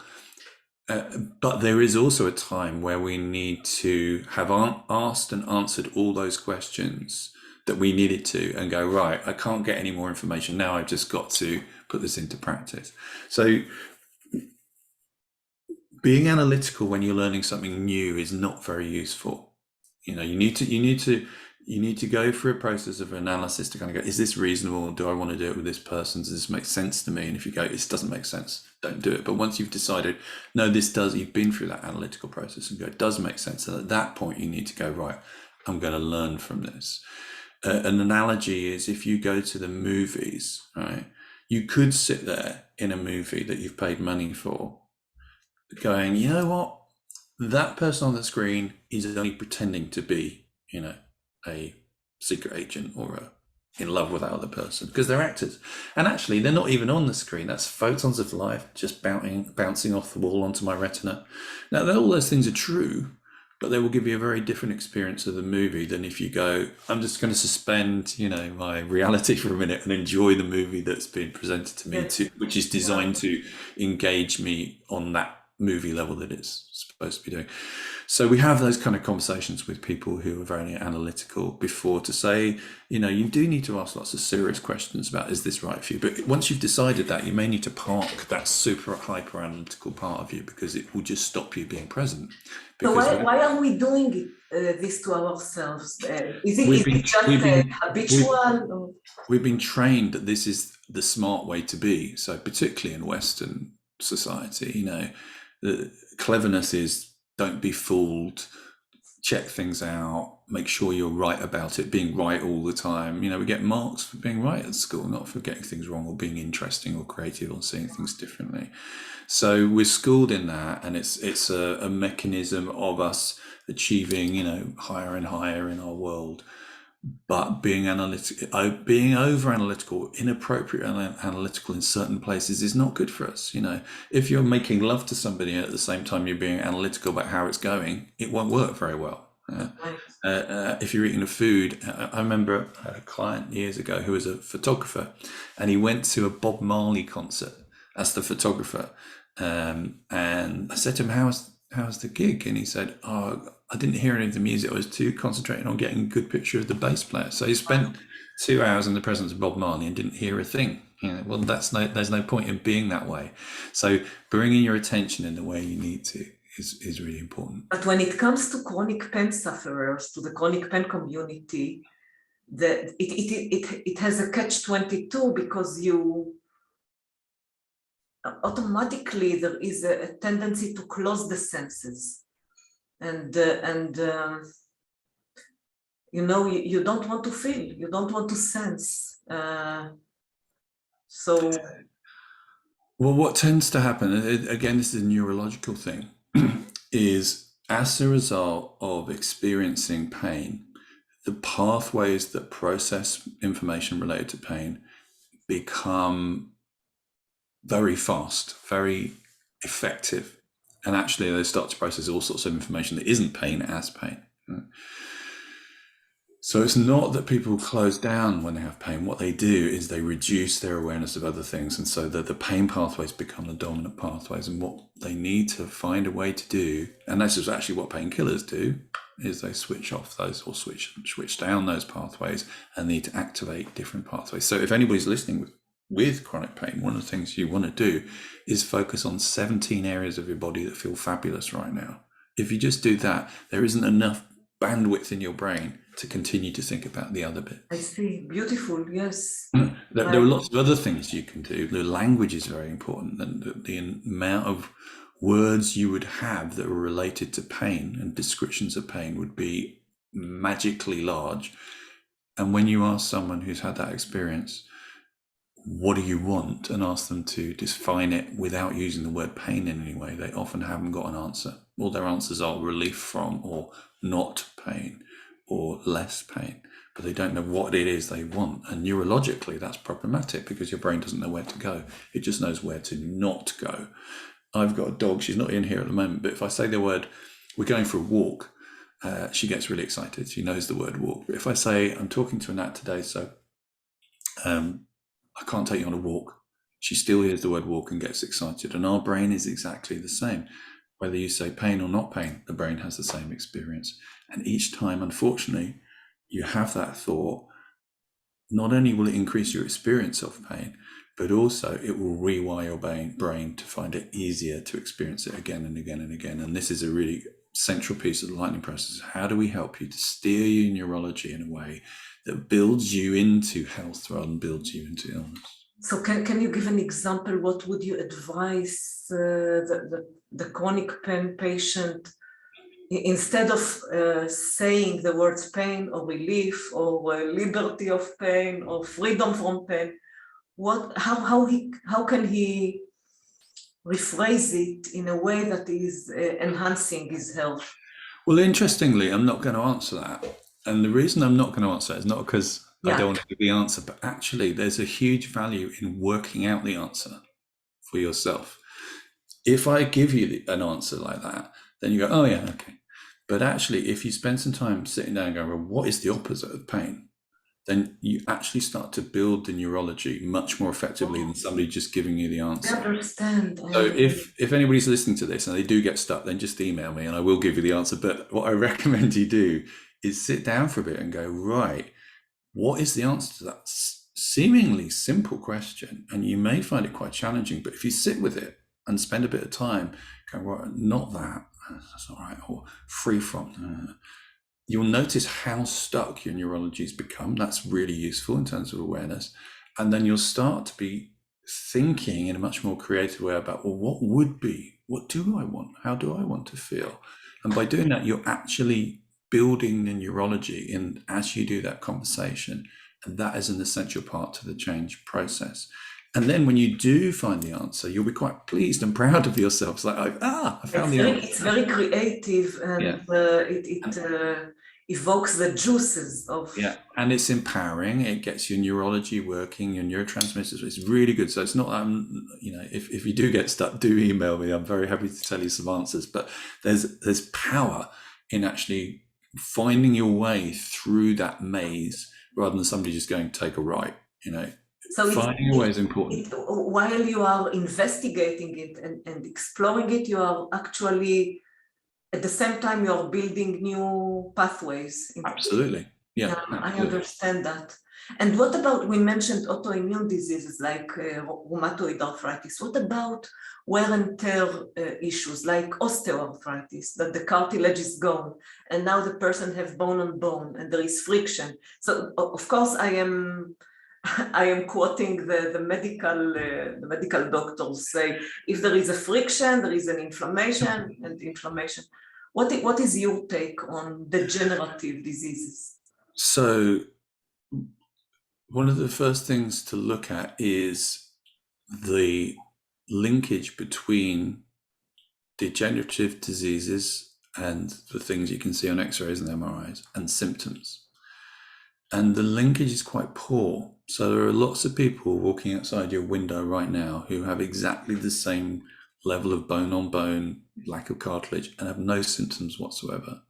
But there is also a time where we need to have asked and answered all those questions that we needed to, and go, right, I can't get any more information now, I've just got to put this into practice. So being analytical when you're learning something new is not very useful. You need to go through a process of analysis to kind of go, is this reasonable? Do I want to do it with this person? Does this make sense to me? And if you go, this doesn't make sense, don't do it. But once you've decided, no, this does, you've been through that analytical process and go, it does make sense. And at that point, you need to go, right, I'm going to learn from this. An analogy is, if you go to the movies, right, you could sit there in a movie that you've paid money for going, you know what? that person on the screen is only pretending to be, a secret agent or in love with that other person, because they're actors. And actually, they're not even on the screen. That's photons of light just bouncing off the wall onto my retina. Now, all those things are true, but they will give you a very different experience of the movie than if you go, I'm just going to suspend, my reality for a minute and enjoy the movie that's been presented to me, which is designed to engage me on that movie level that it's supposed to be doing. So we have those kind of conversations with people who are very analytical before to say, you do need to ask lots of serious questions about, is this right for you? But once you've decided that, you may need to park that super hyper analytical part of you, because it will just stop you being present. So why are we doing this to ourselves? Is it just habitual? We've been trained that this is the smart way to be. So particularly in Western society, the cleverness is, don't be fooled, check things out, make sure you're right about it, being right all the time. We get marks for being right at school, not for getting things wrong or being interesting or creative or seeing things differently. So we're schooled in that, and it's a mechanism of us achieving, higher and higher in our world. But being over analytical, inappropriate analytical in certain places is not good for us. If you're making love to somebody at the same time you're being analytical about how it's going, it won't work very well. If you're eating a food, I remember I had a client years ago who was a photographer, and he went to a Bob Marley concert as the photographer. And I said to him, how's the gig? And he said, I didn't hear any of the music. I was too concentrated on getting a good picture of the bass player. So he spent 2 hours in the presence of Bob Marley and didn't hear a thing. Well, there's no point in being that way. So bringing your attention in the way you need to is really important. But when it comes to chronic pain sufferers, to the chronic pain community, it has a catch-22, because automatically there is a tendency to close the senses, and you don't want to feel, you don't want to sense. So well, what tends to happen, again, this is a neurological thing, is as a result of experiencing pain, the pathways that process information related to pain become very fast, very effective, and actually they start to process all sorts of information that isn't pain as pain. So it's not that people close down when they have pain. What they do is they reduce their awareness of other things, and so that the pain pathways become the dominant pathways. And what they need to find a way to do, and this is actually what painkillers do, is they switch off those, or switch down those pathways, and need to activate different pathways. So if anybody's listening with chronic pain, one of the things you want to do is focus on 17 areas of your body that feel fabulous right now. If you just do that, there isn't enough bandwidth in your brain to continue to think about the other bit. I see. Beautiful. Yes. There are lots of other things you can do. The language is very important, and the amount of words you would have that are related to pain and descriptions of pain would be magically large. And when you ask someone who's had that experience, what do you want, and ask them to define it without using the word pain in any way, they often haven't got an answer. All their answers are relief from, or not pain, or less pain, but they don't know what it is they want. And neurologically, that's problematic, because your brain doesn't know where to go. It just knows where to not go. I've got a dog, she's not in here at the moment, but if I say the word, we're going for a walk, she gets really excited. She knows the word walk. But if I say, I'm talking to Anat today, so I can't take you on a walk, she still hears the word walk and gets excited. And our brain is exactly the same. Whether you say pain or not pain, the brain has the same experience. And each time, unfortunately, you have that thought, not only will it increase your experience of pain, but also it will rewire your brain to find it easier to experience it again and again and again. And this is a really central piece of the lightning process. How do we help you to steer your neurology in a way that builds you into health rather than builds you into illness? So can you give an example? What would you advise the chronic pain patient, instead of saying the words pain or relief or liberty of pain or freedom from pain? How can he rephrase it in a way that is enhancing his health? Well, interestingly, I'm not going to answer that. And the reason I'm not going to answer that is not because I don't want to give the answer, but actually there's a huge value in working out the answer for yourself. If I give you an answer like that, then you go, oh yeah, okay. But actually, if you spend some time sitting down and going, well, what is the opposite of pain? Then you actually start to build the neurology much more effectively than somebody just giving you the answer. I understand. So if anybody's listening to this and they do get stuck, then just email me and I will give you the answer. But what I recommend you do is sit down for a bit and go, right, what is the answer to that seemingly simple question? And you may find it quite challenging, but if you sit with it and spend a bit of time going, right, not that, that's not right, or free from, you'll notice how stuck your neurology's become. That's really useful in terms of awareness. And then you'll start to be thinking in a much more creative way about, well, what do I want? How do I want to feel? And by doing that, you're actually building the neurology in as you do that conversation. And that is an essential part to the change process. And then when you do find the answer, you'll be quite pleased and proud of yourself. It's like, I found the answer. It's very creative, and it evokes the juices of... Yeah, and it's empowering. It gets your neurology working, your neurotransmitters. It's really good. So it's not, if you do get stuck, do email me. I'm very happy to tell you some answers. But there's power in actually finding your way through that maze rather than somebody just going, take a right, So finding a way is important. While you are investigating it and exploring it, you are actually, at the same time, you are building new pathways. Absolutely. Yeah. I understand that. And what about, we mentioned autoimmune diseases like rheumatoid arthritis. What about wear and tear issues like osteoarthritis, that the cartilage is gone and now the person has bone on bone and there is friction? So of course I am quoting the medical doctors say, if there is a friction, there is an inflammation, and inflammation. What is your take on degenerative diseases? So one of the first things to look at is the linkage between degenerative diseases and the things you can see on x-rays and MRIs and symptoms. And the linkage is quite poor. So there are lots of people walking outside your window right now who have exactly the same level of bone on bone, lack of cartilage, and have no symptoms whatsoever.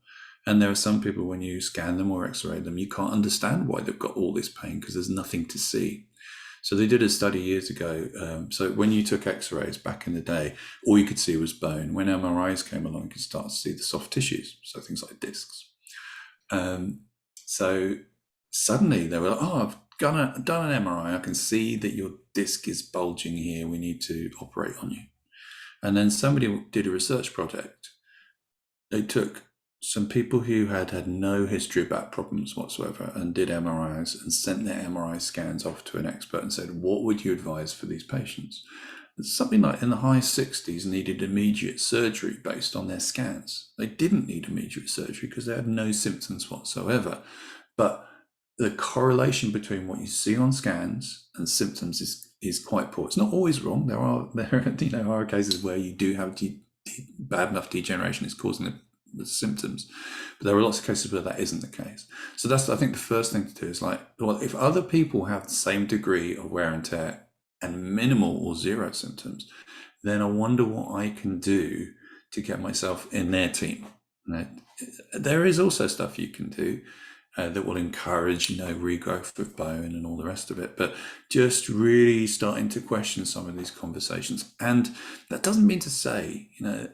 And there are some people, when you scan them or x-ray them, you can't understand why they've got all this pain because there's nothing to see. So they did a study years ago. So when you took x-rays back in the day, all you could see was bone. When MRIs came along, you could start to see the soft tissues, so things like discs. So suddenly they were like, I've done an MRI. I can see that your disc is bulging here. We need to operate on you. And then somebody did a research project. They took some people who had no history of back problems whatsoever and did MRIs and sent their MRI scans off to an expert and said, what would you advise for these patients? Something like in the high 60s needed immediate surgery based on their scans. They didn't need immediate surgery because they had no symptoms whatsoever. But the correlation between what you see on scans and symptoms is quite poor. It's not always wrong. There are cases where you do have bad enough degeneration is causing the symptoms, but there are lots of cases where that isn't the case. So that's, I think, the first thing to do is like, well, if other people have the same degree of wear and tear and minimal or zero symptoms, then I wonder what I can do to get myself in their team. There is also stuff you can do that will encourage, regrowth of bone and all the rest of it. But just really starting to question some of these conversations. And that doesn't mean to say, and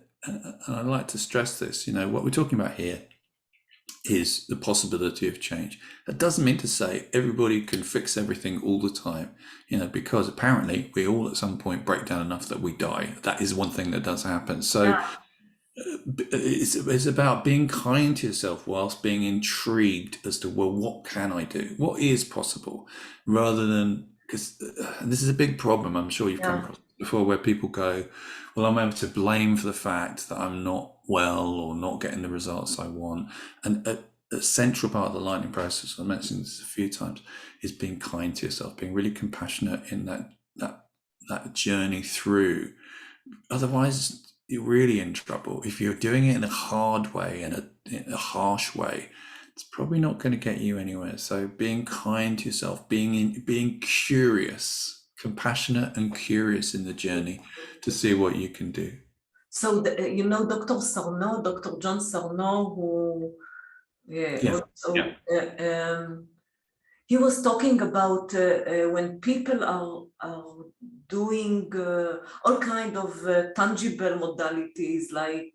I like to stress this, what we're talking about here is the possibility of change. That doesn't mean to say everybody can fix everything all the time, because apparently we all at some point break down enough that we die. That is one thing that does happen. So it's about being kind to yourself whilst being intrigued as to, well, what can I do? What is possible? Rather than, because this is a big problem, I'm sure you've come across before, where people go, well, I'm able to blame for the fact that I'm not well or not getting the results I want. And a central part of the lightening process, I mentioned this a few times, is being kind to yourself, being really compassionate in that journey through Otherwise, you're really in trouble. If you're doing it in a hard way, in a harsh way, it's probably not going to get you anywhere. So being kind to yourself, being curious, compassionate and curious in the journey to see what you can do. So, you know, Dr. John Sarno, who Yeah. also, Yeah. he was talking about when people are doing all kind of tangible modalities, like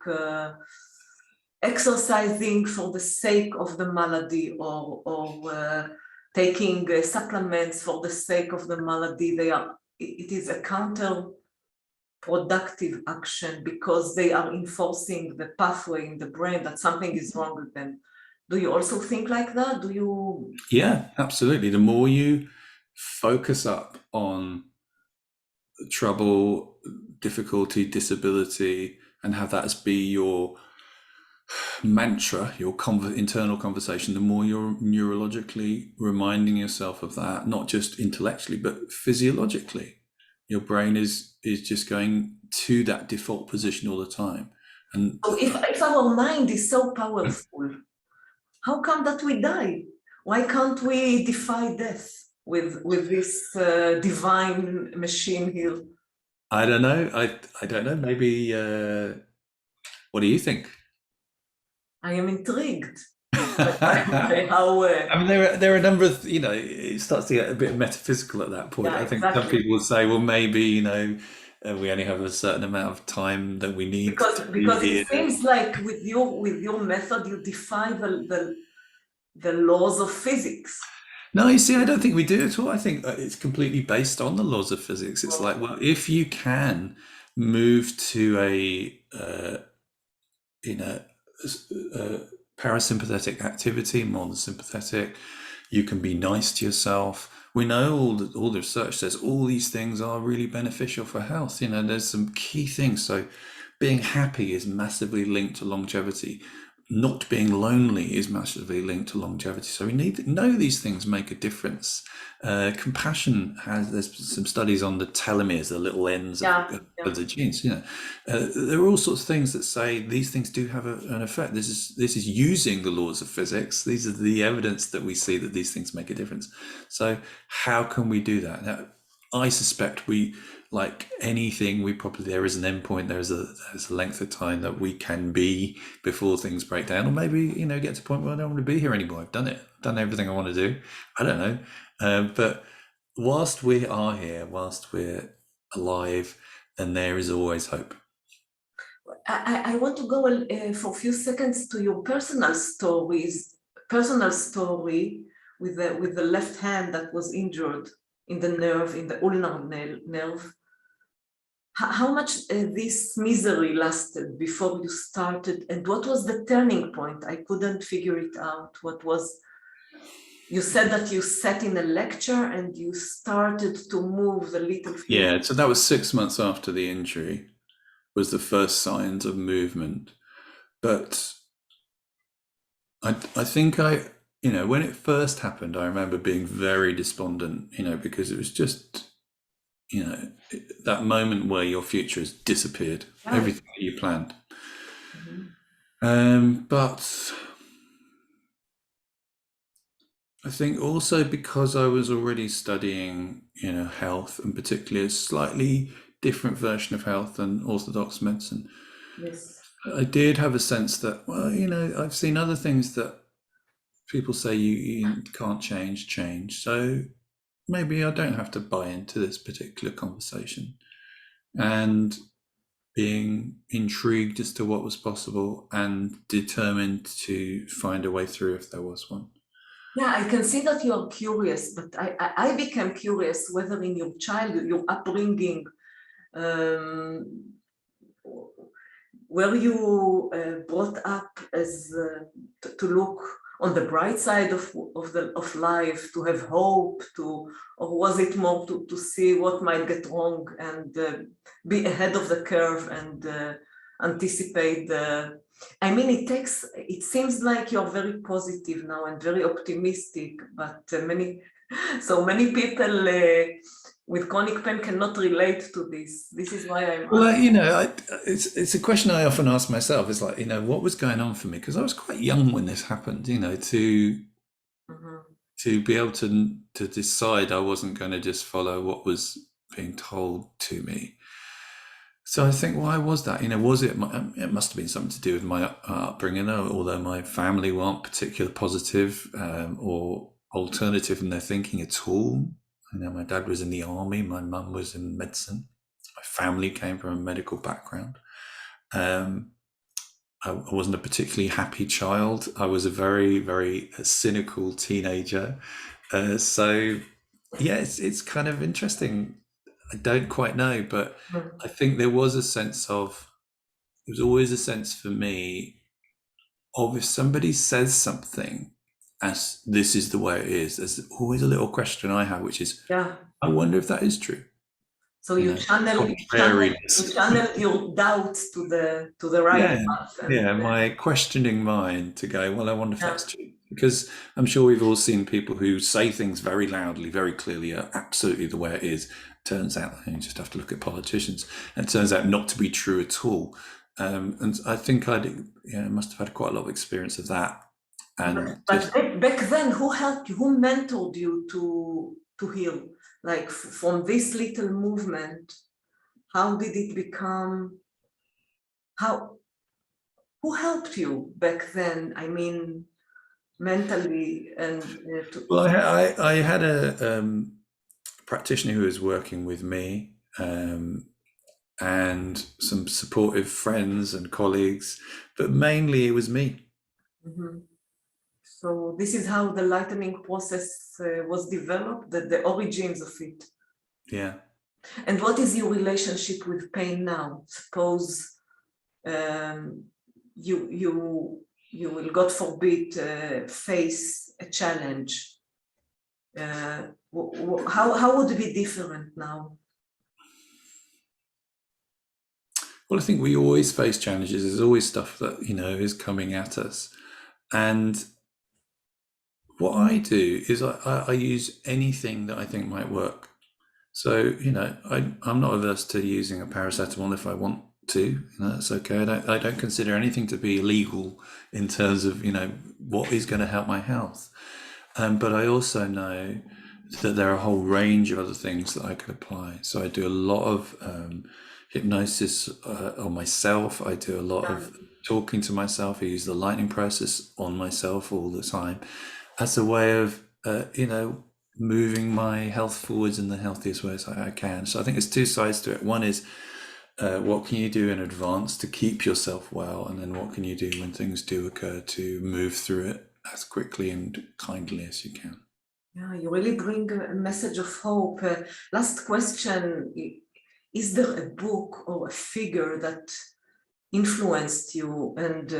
exercising for the sake of the malady, or taking supplements for the sake of the malady. It is a counterproductive action, because they are enforcing the pathway in the brain that something is wrong with them. Do you also think like that? Do you? Yeah, absolutely. The more you focus up on trouble, difficulty, disability, and have that as be your mantra, your internal conversation, the more you're neurologically reminding yourself of that, not just intellectually, but physiologically. Your brain is just going to that default position all the time. And So if our mind is so powerful, how come that we die? Why can't we defy death with this divine machine here? I don't know. I don't know. Maybe. What do you think? I am intrigued by how. I mean, there are a number of, it starts to get a bit metaphysical at that point. Yeah, I think some exactly. people would say, well, maybe, we only have a certain amount of time that we need Because to be here. it seems like with your method you defy the laws of physics. No, you see, I don't think we do at all. I think it's completely based on the laws of physics. It's like, well, if you can move to a parasympathetic activity more than sympathetic, you can be nice to yourself. We know all the research says all these things are really beneficial for health. There's some key things. So being happy is massively linked to longevity. Not being lonely is massively linked to longevity. So we need to know these things make a difference. Compassion there's some studies on the telomeres, the little ends of the genes. There are all sorts of things that say these things do have an effect. This is using the laws of physics. These are the evidence that we see that these things make a difference. So how can we do that? Now, I suspect like anything, there is an endpoint. There's a length of time that we can be before things break down, or maybe get to a point where I don't want to be here anymore. I've done it. I've done everything I want to do. I don't know, but whilst we are here, whilst we're alive, then there is always hope. I want to go for a few seconds to your personal story with the left hand that was injured in the nerve, in the ulnar nerve. How much this misery lasted before you started, and what was the turning point? I couldn't figure it out. What was? You said that you sat in a lecture and you started to move the little finger. Yeah, so that was 6 months after the injury, was the first signs of movement. But I think when it first happened, I remember being very despondent, because it was just, that moment where your future has disappeared, right. Everything that you planned. Mm-hmm. But I think also because I was already studying, health, and particularly a slightly different version of health than orthodox medicine. Yes. I did have a sense that, well, I've seen other things that people say you can't change. So maybe I don't have to buy into this particular conversation. And being intrigued as to what was possible and determined to find a way through if there was one. Yeah, I can see that you are curious, but I became curious whether in your childhood, your upbringing, were you brought up as to look on the bright side of life, to have hope, or was it more to see what might get wrong and be ahead of the curve and anticipate the? I mean, it seems like you're very positive now and very optimistic, but many So many people with chronic pain cannot relate to this. This is why I'm Well, asking. it's a question I often ask myself. It's like, what was going on for me? Because I was quite young when this happened. Mhm. To be able to decide I wasn't going to just follow what was being told to me. So I think, why was that? Was it? It must have been something to do with my upbringing, although my family weren't particularly positive or alternative in their thinking at all. My dad was in the army, my mum was in medicine, my family came from a medical background. I wasn't a particularly happy child. I was a very, very cynical teenager. So, yeah, it's kind of interesting. I don't quite know, but I think there was always a sense for me of, if somebody says something as this is the way it is, there's always a little question I have, which is, Yeah. I wonder if that is true. So you Contrariness. channel your doubts to the right Yeah, path. yeah, my questioning mind to go, well, I wonder if Yeah. that's true. Because I'm sure we've all seen people who say things very loudly, very clearly, are absolutely the way it is. Turns out, you just have to look at politicians, and it turns out not to be true at all. And I think I must have had quite a lot of experience of that. And But back then, who helped you? Who mentored you to heal? Like from this little movement, how did it become? Who helped you back then? I mean, mentally and well, I had a practitioner who was working with me. And some supportive friends and colleagues, but mainly it was me. Mhm. So this is how the lightening process was developed, the origins of it. Yeah. And what is your relationship with pain now? Suppose you will, God forbid, face a challenge. How would it be different now? Well, I think we always face challenges. There's always stuff that, is coming at us. And what I do is I use anything that I think might work. So, I'm not averse to using a paracetamol if I want to. That's okay. I don't consider anything to be illegal in terms of, what is going to help my health. But I also know that there are a whole range of other things that I could apply. So I do a lot of hypnosis on myself. I do a lot of talking to myself. I use the lightening process on myself all the time as a way of, moving my health forwards in the healthiest ways I can. So I think there's two sides to it. One is, what can you do in advance to keep yourself well? And then what can you do when things do occur to move through it as quickly and kindly as you can? Yeah, you really bring a message of hope. Last question, is there a book or a figure that influenced you? And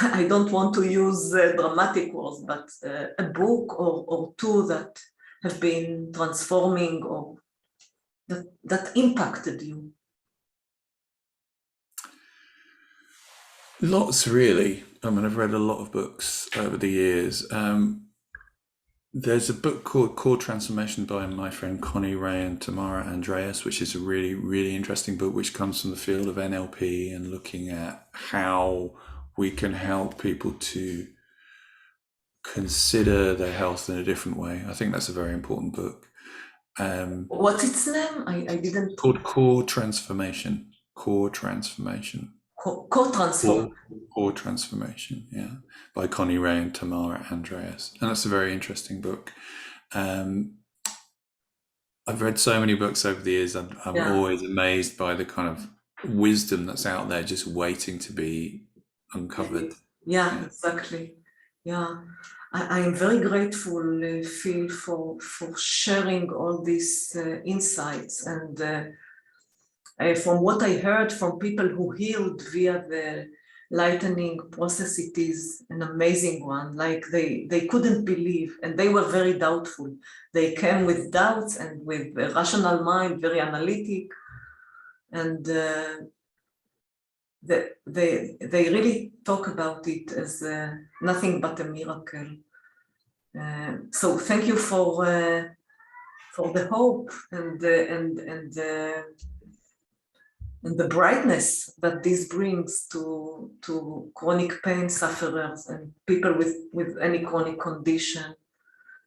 I don't want to use dramatic words, but a book or two that have been transforming or that impacted you? Lots, really. I've read a lot of books over the years. There's a book called Core Transformation by my friend Connie Ray and Tamara Andreas, which is a really, really interesting book, which comes from the field of NLP and looking at how we can help people to consider their health in a different way. I think that's a very important book. What's its name? I didn't. Called Core Transformation. Core Transformation. Co-transform. Core Transformation, yeah, by Connie Ray and Tamara Andreas. And that's a very interesting book. I've read so many books over the years. I'm always amazed by the kind of wisdom that's out there just waiting to be uncovered. Yeah, exactly. Yeah, I am very grateful, Phil, for sharing all these insights. And from what I heard from people who healed via the lightening process, it is an amazing one. Like they couldn't believe, and they were very doubtful. They came with doubts and with a rational mind, very analytic, and they really talk about it as nothing but a miracle. So thank you for the hope and the brightness that this brings to chronic pain sufferers and people with any chronic condition.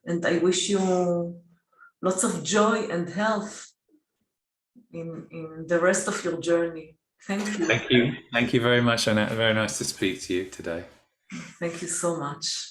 And I wish you lots of joy and health in the rest of your journey. Thank you. Thank you. Thank you very much, Annette. Very nice to speak to you today. Thank you so much.